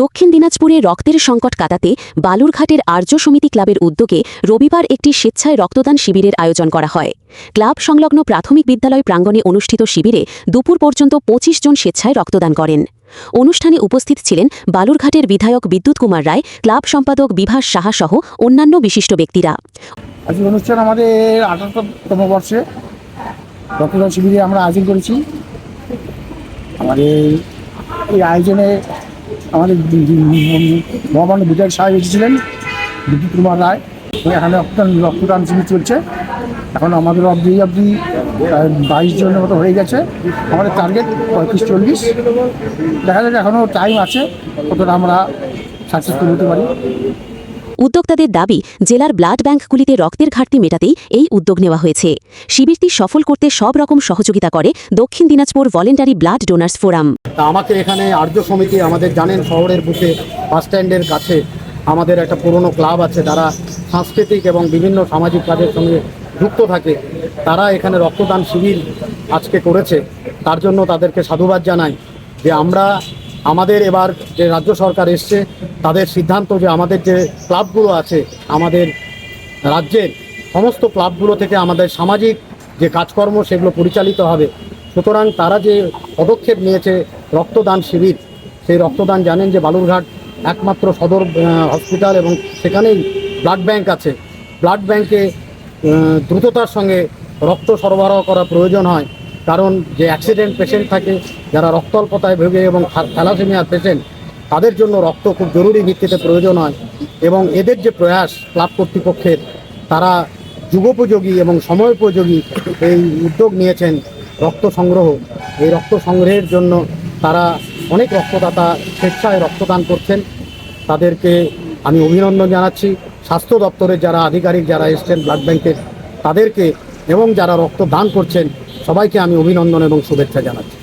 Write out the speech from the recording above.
দক্ষিণ দিনাজপুরে রক্তের সংকট কাটাতে বালুরঘাটের আর্য সমিতি ক্লাবের উদ্যোগে রবিবার একটি স্বেচ্ছায় রক্তদান শিবিরের আয়োজন করা হয়। ক্লাব সংলগ্ন প্রাথমিক বিদ্যালয় প্রাঙ্গণে অনুষ্ঠিত শিবিরে দুপুর পর্যন্ত ২৫ জন স্বেচ্ছায় রক্তদান করেন। অনুষ্ঠানে উপস্থিত ছিলেন বালুরঘাটের বিধায়ক বিদ্যুৎ কুমার রায়, ক্লাব সম্পাদক বিভাস সাহা সহ অন্যান্য বিশিষ্ট ব্যক্তিরা। আজকের অনুষ্ঠান আমাদের ৭৮তম বর্ষে রক্তদান শিবিরে আমরা আয়োজন করেছি। আমাদের এই আয়োজনে আমাদের মহামান্য বিধায়ক সাহেব এসেছিলেন, বিদ্যুৎ কুমার রায়। এখানে রক্তদান শিবির চলছে। এখন আমাদের অবধি ২২ জনের মতো হয়ে গেছে। আমাদের টার্গেট ৩৫-৪০। দেখা যাচ্ছে এখনও টাইম আছে, কতটা আমরা সাকসেসফুল হতে পারি। উদ্যোক্তাদের দাবি, জেলার ব্লাড ব্যাংকগুলিতে রক্তের ঘাটতি মেটাতেই এই উদ্যোগ নেওয়া হয়েছে। শিবিরটি সফল করতে সব রকম সহযোগিতা করে দক্ষিণ Dinajpur voluntary blood donors forum. আমাকে এখানে আর্য সমিতি, আমাদের জানেন শহরের বুকে বাস স্ট্যান্ডের কাছে আমাদের একটা পুরনো ক্লাব আছে, যারা সাংস্কৃতিক এবং বিভিন্ন সামাজিক কাজের সঙ্গে যুক্ত থাকে। তারা এখানে রক্তদান শিবির আজকে করেছে, তার জন্য তাদেরকে সাধুবাদ জানাই। যে আমাদের এবার যে রাজ্য সরকার এসছে, তাদের সিদ্ধান্ত যে আমাদের যে ক্লাবগুলো আছে, আমাদের রাজ্যের সমস্ত ক্লাবগুলো থেকে আমাদের সামাজিক যে কাজকর্ম সেগুলো পরিচালিত হবে। সুতরাং তারা যে পদক্ষেপ নিয়েছে রক্তদান শিবির, সেই রক্তদান জানেন যে বালুরঘাট একমাত্র সদর হসপিটাল এবং সেখানেই ব্লাড ব্যাংক আছে। ব্লাড ব্যাংকে দ্রুততার সঙ্গে রক্ত সরবরাহ করা প্রয়োজন হয়, কারণ যে অ্যাক্সিডেন্ট পেশেন্ট থাকে, যারা রক্তাল্পতায় ভোগে এবং থ্যালাসেমিয়ার পেশেন্ট, তাদের জন্য রক্ত খুব জরুরি ভিত্তিতে প্রয়োজন হয়। এবং এদের যে প্রয়াস ক্লাব কর্তৃপক্ষের, তারা যুগোপযোগী এবং সময়োপযোগী এই উদ্যোগ নিয়েছেন রক্ত সংগ্রহ। এই রক্ত সংগ্রহের জন্য তারা অনেক রক্তদাতা স্বেচ্ছায় রক্তদান করছেন, তাদেরকে আমি অভিনন্দন জানাচ্ছি। স্বাস্থ্য দপ্তরের যারা আধিকারিক যারা এসছেন ব্লাড ব্যাংকের, তাদেরকে এবং যারা রক্তদান করছেন সবাইকে আমি অভিনন্দন এবং শুভেচ্ছা জানাচ্ছি।